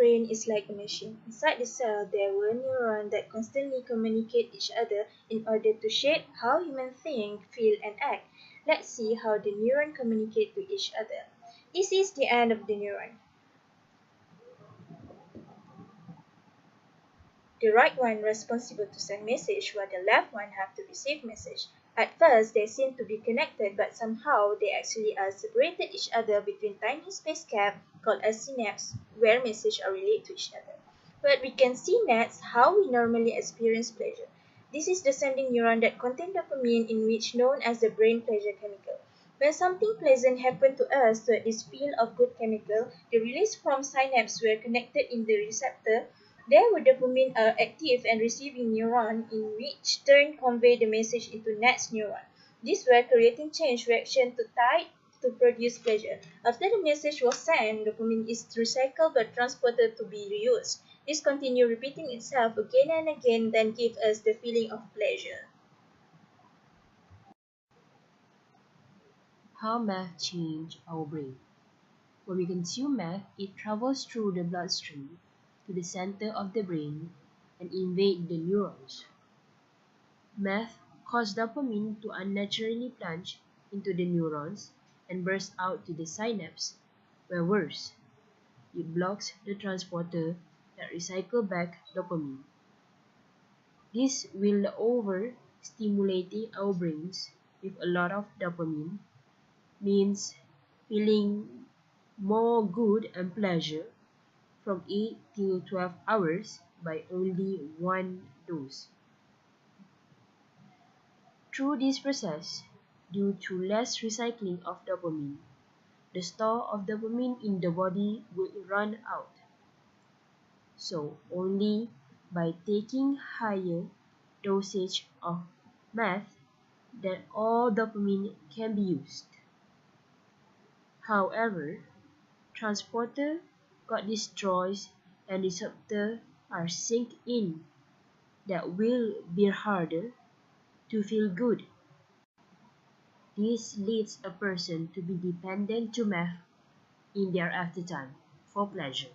brain is like a machine. Inside the cell, there were neurons that constantly communicate each other in order to shape how humans think, feel, and act. Let's see how the neurons communicate to each other. This is the end of the neuron. The right one responsible to send message while the left one have to receive message. At first, they seem to be connected, but somehow they actually are separated each other between tiny space gaps called as synapses, where messages are relayed to each other. But we can see next how we normally experience pleasure. This is the sending neuron that contain dopamine, in which known as the brain pleasure chemical. When something pleasant happened to us, so this field of good chemical, the release from synapse were connected in the receptor. There were dopamine are active and receiving neuron, in which turn convey the message into next neuron. These were creating chain reaction to tide to produce pleasure. After the message was sent, dopamine is recycled but transported to be reused. This continues repeating itself again and again, then gives us the feeling of pleasure. How meth change our brain. When we consume meth, it travels through the bloodstream to the center of the brain and invade the neurons. Meth causes dopamine to unnaturally plunge into the neurons and burst out to the synapse, where worse, it blocks the transporter that recycles back dopamine. This will overstimulating our brains with a lot of dopamine means feeling more good and pleasure from 8 to 12 hours by only one dose. Through this process, due to less recycling of dopamine, the store of dopamine in the body will run out. So only by taking higher dosage of meth that all dopamine can be used. However, transporter got destroyed and receptors are sink in that will be harder to feel good. This leads a person to be dependent to meth in their aftertime for pleasure.